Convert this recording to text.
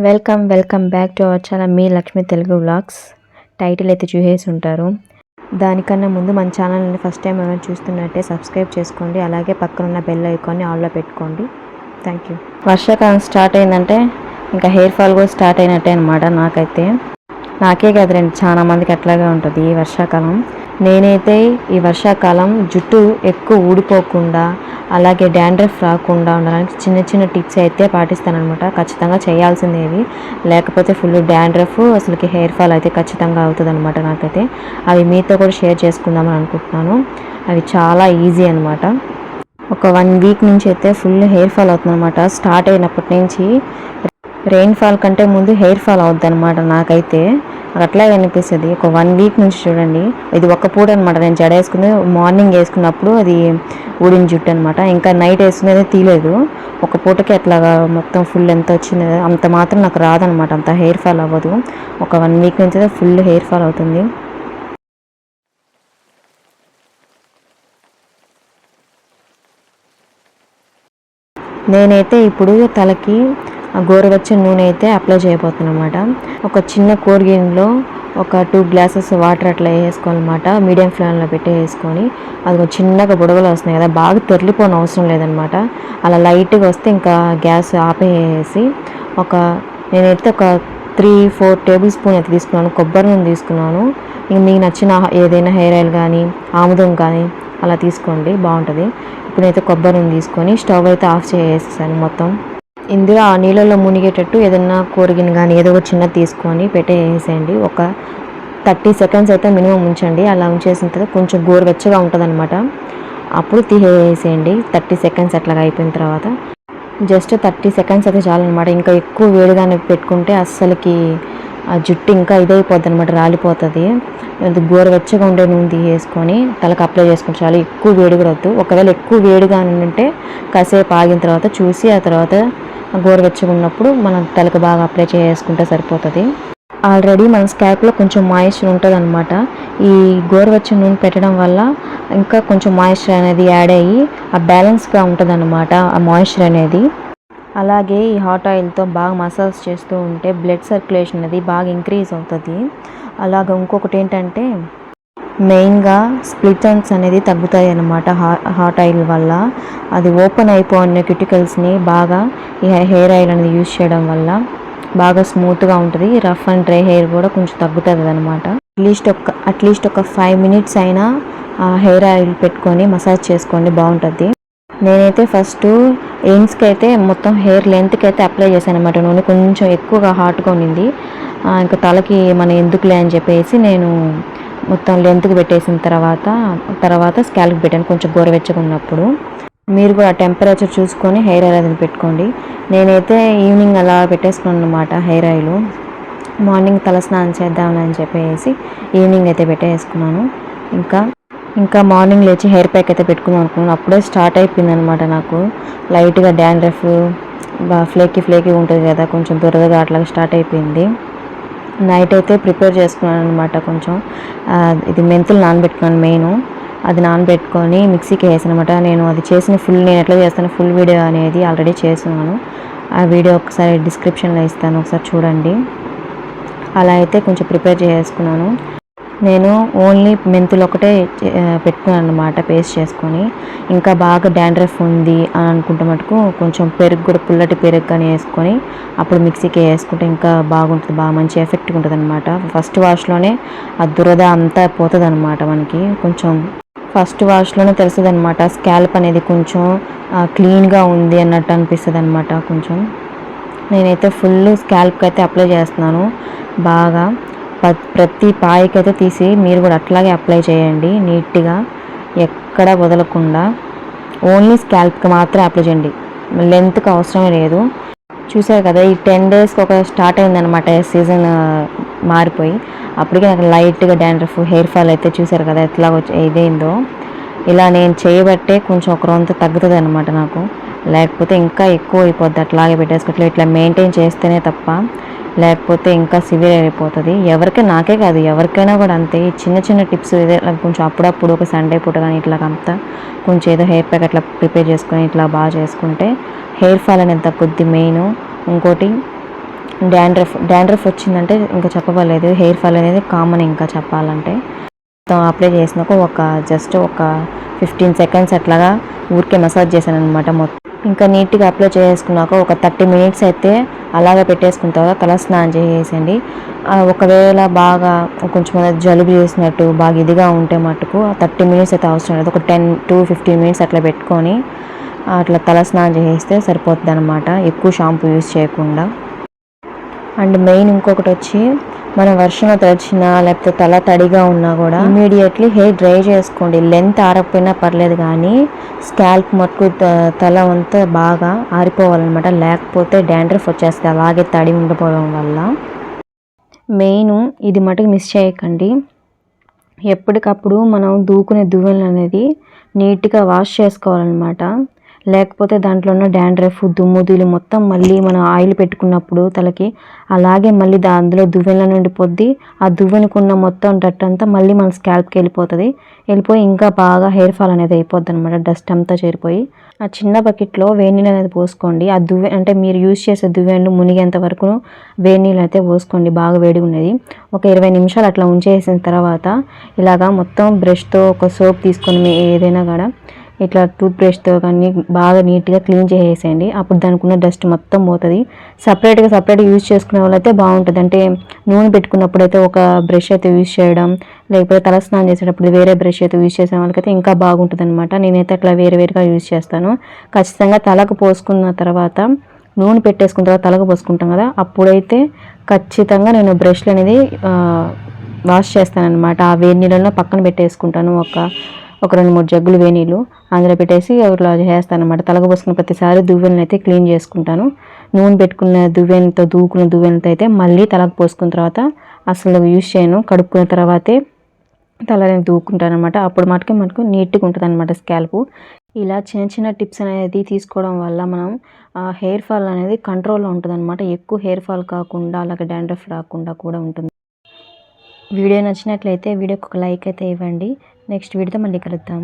Welcome back to our channel me Lakshmi Telugu vlogs. Title అయితే చూసేసి ఉంటారు. దానికన్నా ముందు మన ఛానల్ని ఫస్ట్ టైం ఎవరైనా చూస్తున్నట్టే సబ్స్క్రైబ్ చేసుకోండి. అలాగే పక్కనున్న బెల్ ఐకాన్ని ఆన్లో పెట్టుకోండి. Thank you. వర్షాకాలం స్టార్ట్ అయిందంటే ఇంకా హెయిర్ ఫాల్ కూడా స్టార్ట్ అయినట్టే అనమాట. నాకే కదరండి, చాలా మందికి అట్లాగే ఉంటుంది ఈ వర్షాకాలం. నేనైతే ఈ వర్షాకాలం జుట్టు ఎక్కువ ఊడిపోకుండా అలాగే డాండ్రఫ్ రాకుండా ఉండడానికి చిన్న చిన్న టిప్స్ అయితే పాటిస్తానమాట. ఖచ్చితంగా చేయాల్సిందేవి, లేకపోతే ఫుల్ డాండ్రఫ్ అసలుకి హెయిర్ ఫాల్ అయితే ఖచ్చితంగా అవుతుంది అనమాట. నాకైతే అవి మీతో కూడా షేర్ చేసుకుందామని అనుకుంటున్నాను. అవి చాలా ఈజీ అనమాట. ఒక 1 వీక్ నుంచి అయితే ఫుల్ హెయిర్ ఫాల్ అవుతుంది అనమాట. స్టార్ట్ అయినప్పటి నుంచి రెయిన్ ఫాల్ కంటే ముందు హెయిర్ ఫాల్ అవుద్ది అనమాట. నాకైతే అట్లాగే అనిపిస్తుంది. ఒక 1 వీక్ నుంచి చూడండి. ఇది ఒక్క పూట అనమాట. నేను జడ వేసుకుని మార్నింగ్ వేసుకున్నప్పుడు అది ఊడిన జుట్టు అనమాట. ఇంకా నైట్ వేసుకునేది తీయలేదు. ఒక పూటకి అట్లాగా మొత్తం ఫుల్ ఎంత వచ్చింది అంత మాత్రం నాకు రాదనమాట. అంత హెయిర్ ఫాల్ అవ్వదు. ఒక 1 వీక్ నుంచి అయితే ఫుల్ హెయిర్ ఫాల్ అవుతుంది. నేనైతే ఇప్పుడు తలకి గోరువెచ్చని నూనె అయితే అప్లై చేయబోతున్నాను అనమాట. ఒక చిన్న కూరగిన్నెలో ఒక 2 గ్లాసెస్ వాటర్ అట్లా వేసుకోవాలన్నమాట. మీడియం ఫ్లేమ్లో పెట్టి వేసుకొని అది చిన్నగా బుడగలు వస్తున్నాయి కదా, బాగా తెరలిపోని అవసరం లేదనమాట. అలా లైట్గా వస్తే ఇంకా గ్యాస్ ఆపేసి నేనైతే ఒక 3-4 టేబుల్ స్పూన్ అయితే తీసుకున్నాను. కొబ్బరి నూనె తీసుకున్నాను. ఇంక మీకు నచ్చిన ఏదైనా హెయిర్ ఆయిల్ కానీ ఆముదం కానీ అలా తీసుకోండి, బాగుంటుంది. ఇప్పుడైతే కొబ్బరి నూనె తీసుకొని స్టవ్ అయితే ఆఫ్ చేసేసాను మొత్తం. ఇందులో ఆ నీళ్ళలో మునిగేటట్టు ఏదన్నా కూరగిన కానీ ఏదో ఒక చిన్నది తీసుకొని పెట్టేసేయండి. ఒక 30 సెకండ్స్ అయితే మినిమం ఉంచండి. అలా ఉంచేసిన తర్వాత కొంచెం గోరువెచ్చగా ఉంటుంది అనమాట. అప్పుడు తీసేసేయండి. 30 సెకండ్స్ అట్లాగా అయిపోయిన తర్వాత జస్ట్ 30 సెకండ్స్ అయితే చాలన్నమాట. ఇంకా ఎక్కువ వేడిగానే పెట్టుకుంటే అస్సలకి ఆ జుట్టు ఇంకా ఇదైపోద్ది అనమాట, రాలిపోతుంది. గోరువెచ్చగా ఉండే నూనె తీసేసుకొని తలకు అప్లై చేసుకుని చాలా ఎక్కువ వేడి కూడా వద్దు. ఒకవేళ ఎక్కువ వేడిగా ఉంటే కాసేపు ఆగిన తర్వాత చూసి ఆ తర్వాత గోరువెచ్చగా ఉన్నప్పుడు మనం తలకు బాగా అప్లై చేసుకుంటే సరిపోతుంది. ఆల్రెడీ మన స్కాల్ప్లో కొంచెం మాయిశ్చర్ ఉంటుంది అనమాట. ఈ గోరువెచ్చని నూనె పెట్టడం వల్ల ఇంకా కొంచెం మాయిశ్చర్ అనేది యాడ్ అయ్యి ఆ బ్యాలెన్స్గా ఉంటుంది అనమాట ఆ మాయిశ్చర్ అనేది. అలాగే ఈ హాట్ ఆయిల్తో బాగా మసాజ్ చేస్తూ ఉంటే బ్లడ్ సర్క్యులేషన్ అనేది బాగా ఇంక్రీజ్ అవుతుంది. అలాగే ఇంకొకటి ఏంటంటే మెయిన్గా స్ప్లిట్ ఎండ్స్ అనేది తగ్గుతాయి అన్నమాట హాట్ ఆయిల్ వల్ల. అది ఓపెన్ అయిపోయిన క్యూటికల్స్ని బాగా ఈ హెయిర్ ఆయిల్ అనేది యూజ్ చేయడం వల్ల బాగా స్మూత్గా ఉంటుంది. రఫ్ అండ్ డ్రై హెయిర్ కూడా కొంచెం తగ్గుతుంది అనమాట. అట్లీస్ట్ ఒక 5 మినిట్స్ అయినా ఆ హెయిర్ ఆయిల్ పెట్టుకొని మసాజ్ చేసుకోండి, బాగుంటుంది. నేనైతే ఫస్ట్ ఎండ్స్కి అయితే మొత్తం హెయిర్ లెంత్కి అయితే అప్లై చేశాను అనమాట. నూనె కొంచెం ఎక్కువగా హాట్గా ఉండింది. ఇంకా తలకి మనం ఎందుకులే అని చెప్పేసి నేను మొత్తం లెంత్కి పెట్టేసిన తర్వాత స్కాల్ప్కి పెట్టాను కొంచెం గోరువెచ్చగా ఉన్నప్పుడు. మీరు కూడా టెంపరేచర్ చూసుకొని హెయిర్ ఆయిల్ అది పెట్టుకోండి. నేనైతే ఈవినింగ్ అలా పెట్టేసుకున్నాను అనమాట హెయిర్ ఆయిల్. మార్నింగ్ తల స్నానం చేద్దామని చెప్పేసి ఈవినింగ్ అయితే పెట్టేసుకున్నాను. ఇంకా మార్నింగ్ లేచి హెయిర్ ప్యాక్ అయితే పెట్టుకుందాం అనుకున్నాను. అప్పుడే స్టార్ట్ అయిపోయింది అనమాట నాకు లైట్గా డాండ్రఫ్, ఫ్లేకీ ఉంటుంది కదా, కొంచెం దురదగా అట్లాగా స్టార్ట్ అయిపోయింది. నైట్ అయితే ప్రిపేర్ చేసుకున్నాను అనమాట. కొంచెం ఇది మెంతులు నానబెట్టుకున్నాను మెయిన్. అది నానబెట్టుకొని మిక్సీకి వేసాను అనమాట. నేను అది చేసిన నేను ఎట్లా చేస్తాను ఫుల్ వీడియో అనేది ఆల్రెడీ చేస్తున్నాను. ఆ వీడియో ఒకసారి డిస్క్రిప్షన్లో ఇస్తాను, ఒకసారి చూడండి. అలా అయితే కొంచెం ప్రిపేర్ చేసుకున్నాను. నేను ఓన్లీ మెంతులు ఒకటే పెట్టుకున్నాను అనమాట పేస్ట్ చేసుకొని. ఇంకా బాగా డాండ్రఫ్ ఉంది అని అనుకుంటే మటుకు కొంచెం పెరుగు కూడా పుల్లటి పెరుగు కానీ వేసుకొని అప్పుడు మిక్సీకి వేసుకుంటే ఇంకా బాగుంటుంది, బాగా మంచి ఎఫెక్ట్గా ఉంటుంది అనమాట. ఫస్ట్ వాష్లోనే ఆ దురద అంతా పోతుంది అనమాట. మనకి కొంచెం ఫస్ట్ వాష్లోనే తెలుస్తుంది అనమాట స్కాల్ప్ అనేది కొంచెం క్లీన్గా ఉంది అన్నట్టు అనిపిస్తుంది అనమాట. కొంచెం నేనైతే ఫుల్ స్కాల్ప్కి అయితే అప్లై చేస్తున్నాను బాగా. ప్రతి పాయకి అయితే తీసి మీరు కూడా అట్లాగే అప్లై చేయండి నీట్గా, ఎక్కడ వదలకుండా. ఓన్లీ స్కాల్ప్కి మాత్రమే అప్లై చేయండి, లెంత్కి అవసరమే లేదు. చూసారు కదా, ఈ 10 డేస్కి ఒక స్టార్ట్ అయిందనమాట సీజన్ మారిపోయి. అప్పటికే నాకు లైట్గా డాండ్రఫ్ హెయిర్ ఫాల్ అయితే చూసారు కదా ఎట్లా ఇదేందో. ఇలా నేను చేయబట్టే కొంచెం ఒక రొంత తగ్గుతుంది అనమాట నాకు, లేకపోతే ఇంకా ఎక్కువ అయిపోద్ది. అట్లాగే పెట్టేసుకోవట్లేదు, ఇట్లా మెయింటైన్ చేస్తేనే తప్ప, లేకపోతే ఇంకా సివియర్ అయిపోతుంది. నాకే కాదు ఎవరికైనా కూడా అంతే. చిన్న చిన్న టిప్స్ ఇదే కొంచెం అప్పుడప్పుడు ఒక సండే పూట కానీ ఇట్లాగంతా కొంచెం ఏదో హెయిర్ ప్యాక్ అట్లా ప్రిపేర్ చేసుకొని ఇట్లా బాగా చేసుకుంటే హెయిర్ ఫాల్ అనేది తగ్గుద్ది మెయిన్. ఇంకోటి డాండ్రఫ్ వచ్చిందంటే ఇంకా చెప్పలేదు. హెయిర్ ఫాల్ అనేది కామన్ ఇంకా చెప్పాలంటే. మొత్తం అప్లై చేసినాక జస్ట్ ఒక 15 సెకండ్స్ అట్లాగా ఊరికే మసాజ్ చేశాను అనమాట మొత్తం. ఇంకా నీట్గా అప్లై చేసుకున్నాక ఒక 30 మినిట్స్ అయితే అలాగే పెట్టేసుకున్న తర్వాత తల స్నానం చేసేయండి. ఒకవేళ బాగా కొంచెం జలుబు చేసినట్టు బాగా ఇదిగా ఉంటే మటుకు 30 మినిట్స్ అయితే అవసరం లేదు. ఒక 10 to 15 మినిట్స్ అట్లా పెట్టుకొని అట్లా తల స్నానం చేస్తే సరిపోతుంది అనమాట, ఎక్కువ షాంపూ యూజ్ చేయకుండా. అండ్ మెయిన్ ఇంకొకటి వచ్చి, మనం వర్షంలో తడిచినా లేకపోతే తల తడిగా ఉన్నా కూడా ఇమీడియట్లీ హెయిర్ డ్రై చేసుకోండి. లెంత్ ఆరకపోయినా పర్లేదు కానీ స్కాల్ప్ మటుకు తల అంతా బాగా ఆరిపోవాలన్నమాట, లేకపోతే డాండ్రఫ్ వచ్చేస్తుంది అలాగే తడి ఉండిపోవడం వల్ల. మెయిన్ ఇది మటుకు మిస్ చేయకండి. ఎప్పటికప్పుడు మనం దూకునే దువ్వెనలు అనేది నీట్గా వాష్ చేసుకోవాలన్నమాట. లేకపోతే దాంట్లో ఉన్న డాండ్రఫ్ దుమ్ముదులు మొత్తం మళ్ళీ మనం ఆయిల్ పెట్టుకున్నప్పుడు తలకి అలాగే మళ్ళీ అందులో దువ్వెనలో నుండి పొద్ది ఆ దువ్వెనకున్న మొత్తం డట్ అంతా మళ్ళీ మన స్కాల్ప్కి వెళ్ళిపోయి ఇంకా బాగా హెయిర్ ఫాల్ అనేది అయిపోద్ది అనమాట, డస్ట్ అంతా చేరిపోయి. ఆ చిన్న బకెట్లో వేడి నీళ్ళు అనేది పోసుకోండి. ఆ అంటే మీరు యూజ్ చేసే దువ్వెనలు మునిగేంత వరకు వేడి నీళ్ళు అయితే పోసుకోండి, బాగా వేడిగా ఉన్నది. ఒక 20 నిమిషాలు అట్లా ఉంచేసిన తర్వాత ఇలాగా మొత్తం బ్రష్తో ఒక సోప్ తీసుకొని ఏదైనా కూడా ఇట్లా టూత్ బ్రష్తో కానీ బాగా నీట్గా క్లీన్ చేసేయండి. అప్పుడు దానికి ఉన్న డస్ట్ మొత్తం పోతుంది. సపరేట్గా యూజ్ చేసుకునే వాళ్ళైతే బాగుంటుంది. అంటే నూనె పెట్టుకున్నప్పుడు అయితే ఒక బ్రష్ అయితే యూజ్ చేయడం, లేకపోతే తల స్నానం చేసేటప్పుడు వేరే బ్రష్ అయితే యూజ్ చేసే వాళ్ళకైతే ఇంకా బాగుంటుంది అనమాట. నేనైతే అట్లా వేరుగా యూజ్ చేస్తాను. ఖచ్చితంగా తలకు పోసుకున్న తర్వాత నూనె పెట్టేసుకున్న తర్వాత తలకు పోసుకుంటాం కదా, అప్పుడైతే ఖచ్చితంగా నేను బ్రష్లు అనేది వాష్ చేస్తానన్నమాట. ఆ వేడి నీళ్ళలో పక్కన పెట్టేసుకుంటాను. ఒక 2-3 జగ్గులు వేడి నీళ్ళు అందులో పెట్టేసి అట్లా చేస్తాను అనమాట. తలకు పోసుకున్న ప్రతిసారి దువ్వెనలు అయితే క్లీన్ చేసుకుంటాను. నూనె పెట్టుకున్న దూకున్న దువ్వెనతో అయితే మళ్ళీ తలకు పోసుకున్న తర్వాత అసలు యూజ్ చేయను. కడుక్కున్న తర్వాతే తలని దూకుంటాను అనమాట. అప్పుడు మటుకు నీట్గా ఉంటుంది అనమాట స్కాల్పు. ఇలా చిన్న టిప్స్ అనేది తీసుకోవడం వల్ల మనం హెయిర్ ఫాల్ అనేది కంట్రోల్లో ఉంటుంది అనమాట. ఎక్కువ హెయిర్ ఫాల్ కాకుండా అలాగే డాండ్రఫ్ రాకుండా కూడా ఉంటుంది. వీడియో నచ్చినట్లయితే వీడియోకి ఒక లైక్ అయితే ఇవ్వండి. నెక్స్ట్ వీడియోతో మళ్ళీ కలుద్దాం.